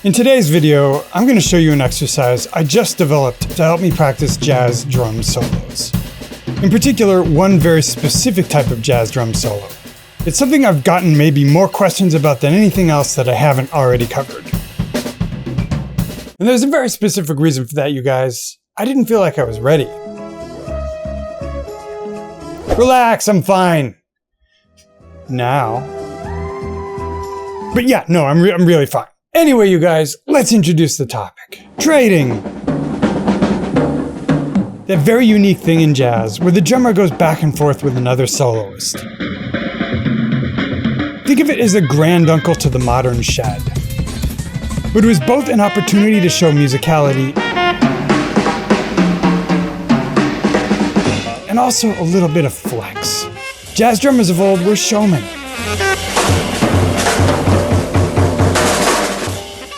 In today's video, I'm going to show you an exercise I just developed to help me practice jazz drum solos. In particular, one very specific type of jazz drum solo. It's something I've gotten maybe more questions about than anything else that I haven't already covered. And there's a very specific reason for that, you guys. I didn't feel like I was ready. Relax, I'm fine. Now. But yeah, no, I'm really fine. Anyway, you guys, let's introduce the topic. Trading. That very unique thing in jazz where the drummer goes back and forth with another soloist. Think of it as a granduncle to the modern shed. But it was both an opportunity to show musicality and also a little bit of flex. Jazz drummers of old were showmen.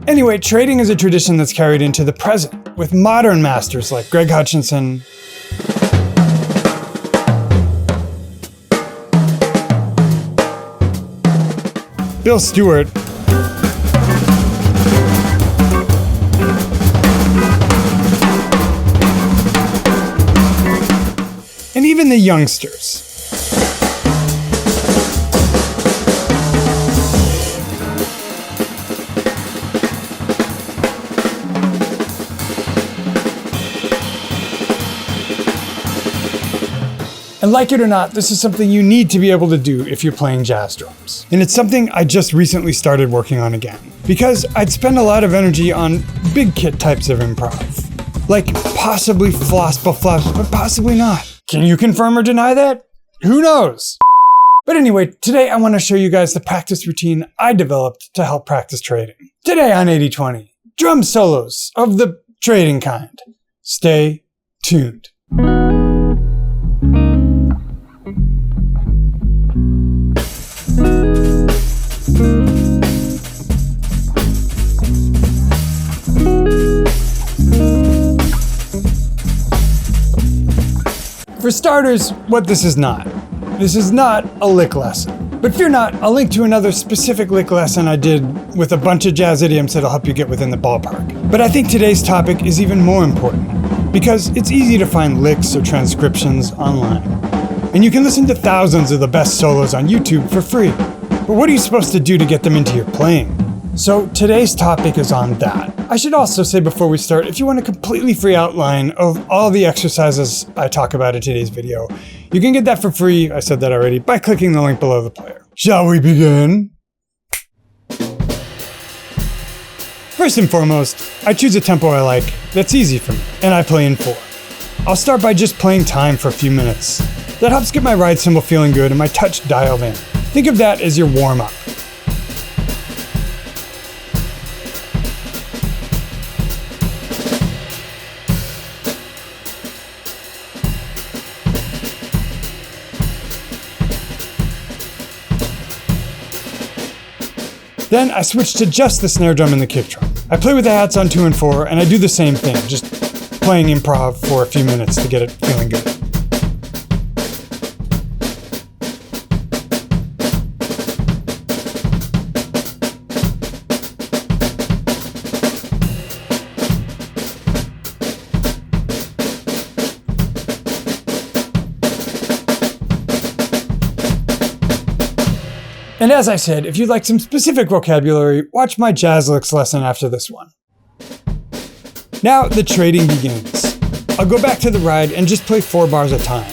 Anyway, trading is a tradition that's carried into the present, with modern masters like Greg Hutchinson, Bill Stewart, and even the youngsters. And like it or not, this is something you need to be able to do if you're playing jazz drums. And it's something I just recently started working on again, because I'd spend a lot of energy on big kit types of improv. Like possibly floss, but possibly not. Can you confirm or deny that? Who knows? But anyway, today I want to show you guys the practice routine I developed to help practice trading. Today on 80/20, drum solos of the trading kind. Stay tuned. For starters, what this is not. This is not a lick lesson. But fear not, I'll link to another specific lick lesson I did with a bunch of jazz idioms that'll help you get within the ballpark. But I think today's topic is even more important, because it's easy to find licks or transcriptions online. And you can listen to thousands of the best solos on YouTube for free. But what are you supposed to do to get them into your playing? So today's topic is on that. I should also say before we start, if you want a completely free outline of all the exercises I talk about in today's video, you can get that for free, I said that already, by clicking the link below the player. Shall we begin? First and foremost, I choose a tempo I like that's easy for me, and I play in 4. I'll start by just playing time for a few minutes. That helps get my ride cymbal feeling good and my touch dialed in. Think of that as your warm-up. Then I switch to just the snare drum and the kick drum. I play with the hats on 2 and 4, and I do the same thing, just playing improv for a few minutes to get it feeling good. And as I said, if you'd like some specific vocabulary, watch my jazz licks lesson after this one. Now the trading begins. I'll go back to the ride and just play 4 bars at a time.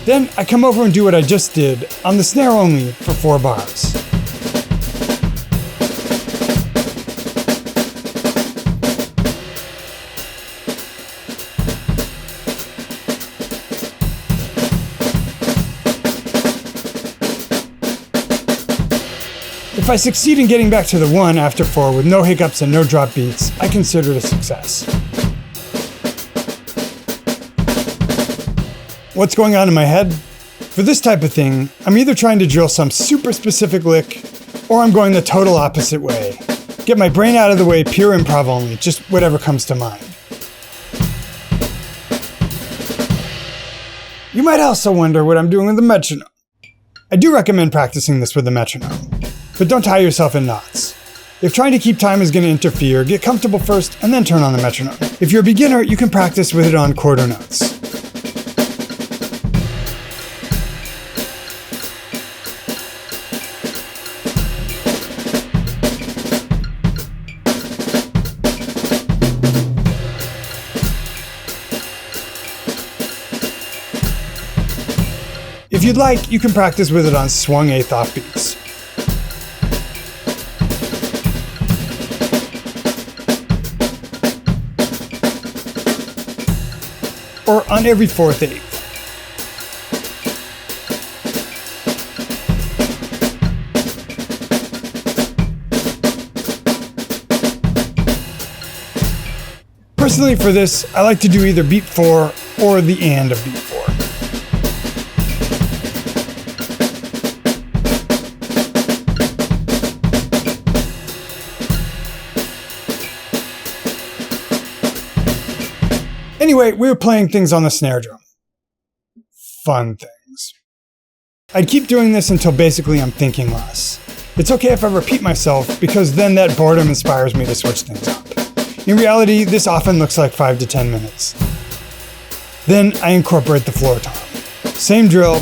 Then I come over and do what I just did on the snare only for 4 bars. If I succeed in getting back to the 1 after 4 with no hiccups and no drop beats, I consider it a success. What's going on in my head? For this type of thing, I'm either trying to drill some super specific lick, or I'm going the total opposite way. Get my brain out of the way, pure improv only, just whatever comes to mind. You might also wonder what I'm doing with the metronome. I do recommend practicing this with the metronome, but don't tie yourself in knots. If trying to keep time is going to interfere, get comfortable first and then turn on the metronome. If you're a beginner, you can practice with it on quarter notes. If you'd like, you can practice with it on swung eighth offbeats. Or on every fourth eighth. Personally for this, I like to do either beat 4 or the and of beat 4. Anyway, we were playing things on the snare drum. Fun things. I'd keep doing this until basically I'm thinking less. It's okay if I repeat myself because then that boredom inspires me to switch things up. In reality, this often looks like 5 to 10 minutes. Then I incorporate the floor tom. Same drill.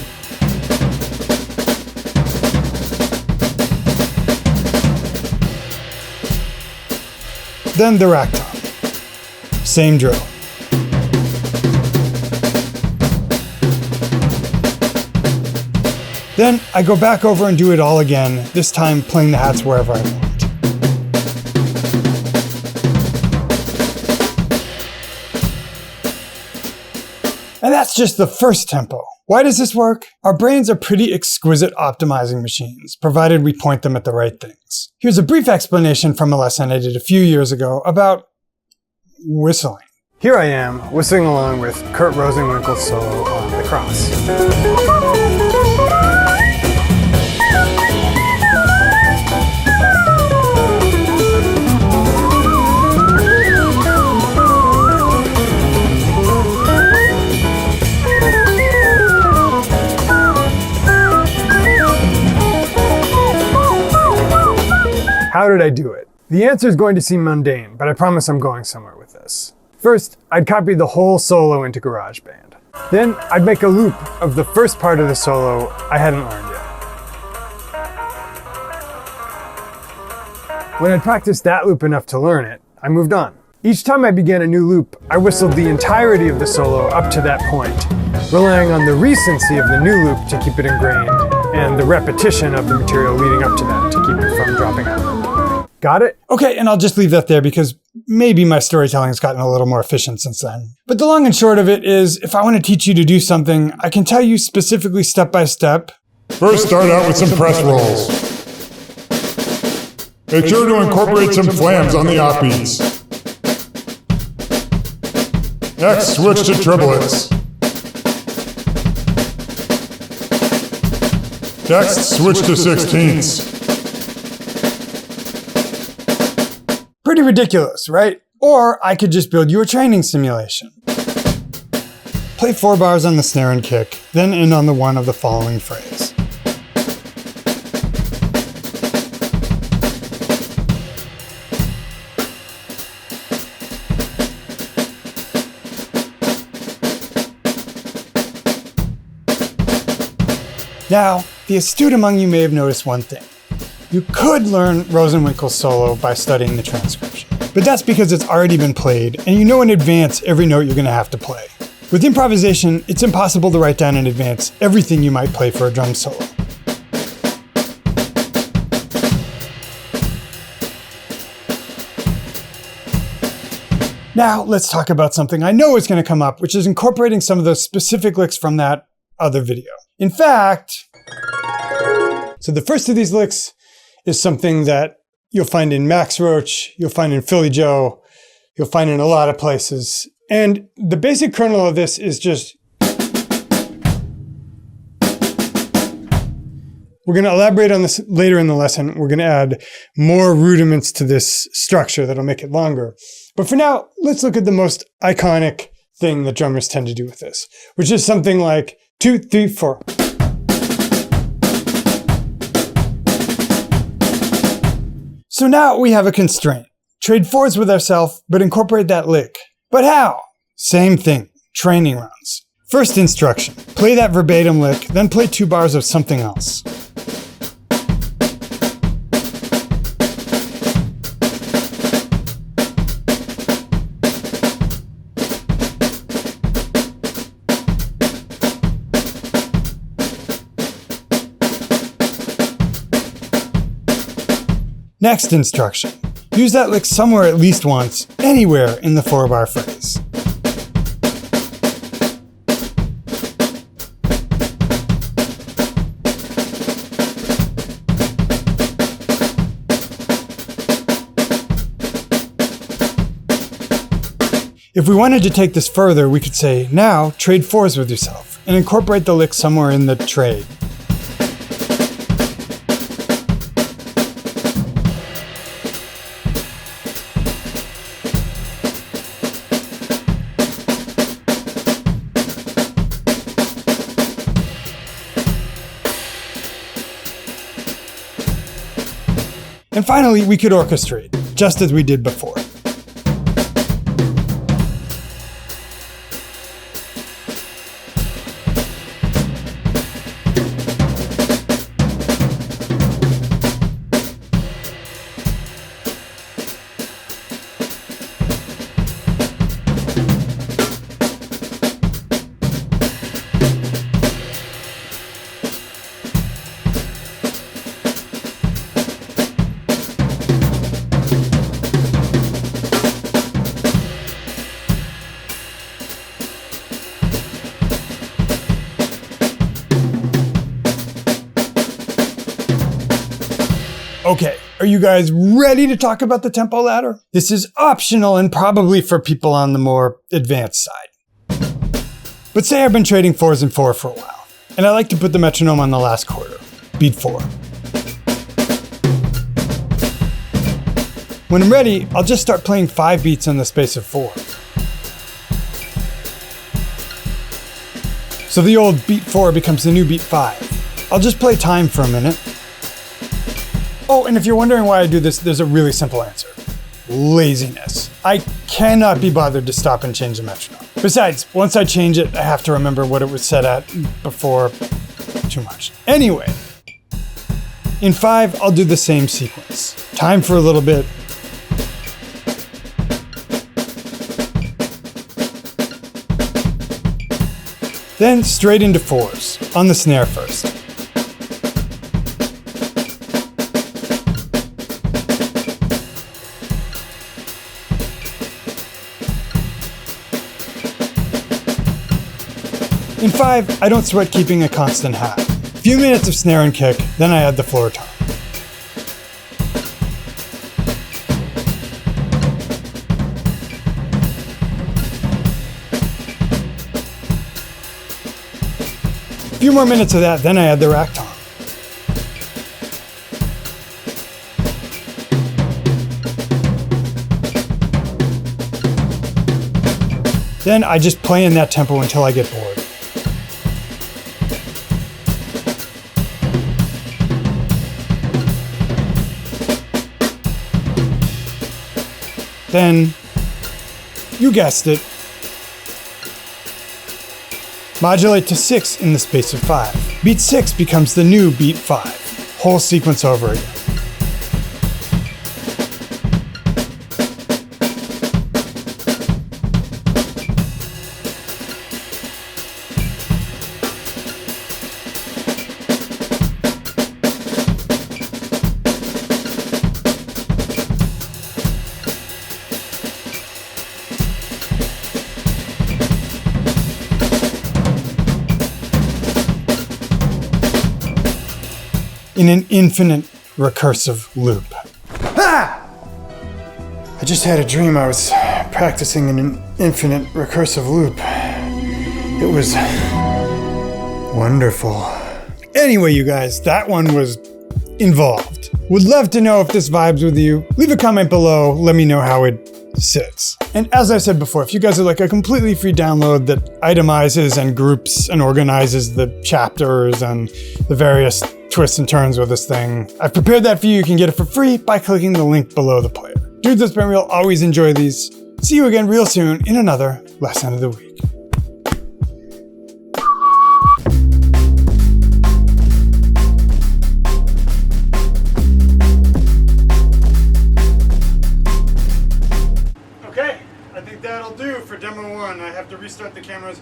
Then the rack tom. Same drill. Then I go back over and do it all again, this time playing the hats wherever I want. And that's just the first tempo. Why does this work? Our brains are pretty exquisite optimizing machines, provided we point them at the right things. Here's a brief explanation from a lesson I did a few years ago about whistling. Here I am, whistling along with Kurt Rosenwinkel's solo on The Cross. How did I do it? The answer is going to seem mundane, but I promise I'm going somewhere with this. First, I'd copy the whole solo into GarageBand. Then, I'd make a loop of the first part of the solo I hadn't learned yet. When I'd practiced that loop enough to learn it, I moved on. Each time I began a new loop, I whistled the entirety of the solo up to that point, relying on the recency of the new loop to keep it ingrained, and the repetition of the material leading up to that to keep it from dropping out. Got it? Okay, and I'll just leave that there because maybe my storytelling has gotten a little more efficient since then. But the long and short of it is, if I want to teach you to do something, I can tell you specifically step by step. First, start out with some press rolls. Make sure to incorporate some flams on the offbeats. Next, switch to triplets. Next, switch to sixteenths. Pretty ridiculous, right? Or I could just build you a training simulation. Play 4 bars on the snare and kick, then end on the one of the following phrase. Now, the astute among you may have noticed one thing. You could learn Rosenwinkel's solo by studying the transcription, but that's because it's already been played and you know in advance every note you're going to have to play. With improvisation, it's impossible to write down in advance everything you might play for a drum solo. Now, let's talk about something I know is going to come up, which is incorporating some of those specific licks from that other video. In fact, so the first of these licks is something that you'll find in Max Roach, you'll find in Philly Joe, you'll find in a lot of places. And the basic kernel of this is just, we're going to elaborate on this later in the lesson. We're going to add more rudiments to this structure that'll make it longer. But for now, let's look at the most iconic thing that drummers tend to do with this, which is something like 2, 3, 4. So now we have a constraint. Trade 4s with ourselves, but incorporate that lick. But how? Same thing, training runs. First instruction, play that verbatim lick, then play 2 bars of something else. Next instruction, use that lick somewhere at least once, anywhere in the 4-bar phrase. If we wanted to take this further, we could say, now trade 4s with yourself, and incorporate the lick somewhere in the trade. And finally, we could orchestrate, just as we did before. Okay, are you guys ready to talk about the tempo ladder? This is optional and probably for people on the more advanced side. But say I've been trading 4s and 4 for a while, and I like to put the metronome on the last quarter, beat 4. When I'm ready, I'll just start playing 5 beats in the space of 4. So the old beat 4 becomes the new beat 5. I'll just play time for a minute. Oh, and if you're wondering why I do this, there's a really simple answer. Laziness. I cannot be bothered to stop and change the metronome. Besides, once I change it, I have to remember what it was set at before. Too much. Anyway, in 5, I'll do the same sequence. Time for a little bit. Then straight into 4s, on the snare first. In 5, I don't sweat keeping a constant half. A few minutes of snare and kick, then I add the floor tom. A few more minutes of that, then I add the rack tom. Then I just play in that tempo until I get bored. Then, you guessed it, modulate to 6 in the space of 5. Beat 6 becomes the new beat 5. Whole sequence over again. In an infinite recursive loop. Ah! I just had a dream I was practicing in an infinite recursive loop. It was wonderful. Anyway, you guys, that one was involved. Would love to know if this vibes with you. Leave a comment below. Let me know how it sits. And as I said before, if you guys would like a completely free download that itemizes and groups and organizes the chapters and the various twists and turns with this thing, I've prepared that for you. You can get it for free by clicking the link below the player. Dudes, that's been real. Always enjoy these. See you again real soon in another lesson of the week. Okay, I think that'll do for demo 1. I have to restart the cameras,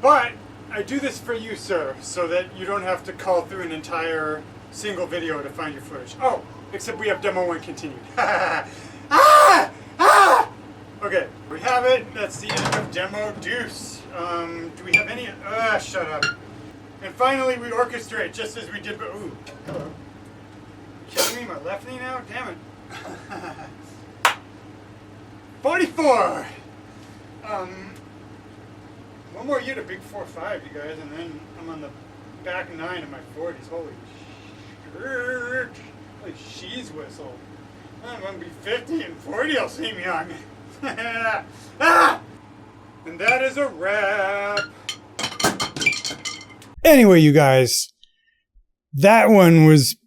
but I do this for you, sir, so that you don't have to call through an entire single video to find your footage. Oh, except we have demo 1 continued. Okay, we have it. That's the end of demo deuce. Do we have any? Shut up. And finally, we orchestrate just as we did. Ooh, hello. Killing me, my left knee now? Damn it. 44. One more year to big 4-5, you guys, and then I'm on the back 9 of my 40s. Holy shirt. Holy she's whistle. I'm gonna be 50 and 40. I'll seem young. Ah! And that is a wrap. Anyway, you guys, that one was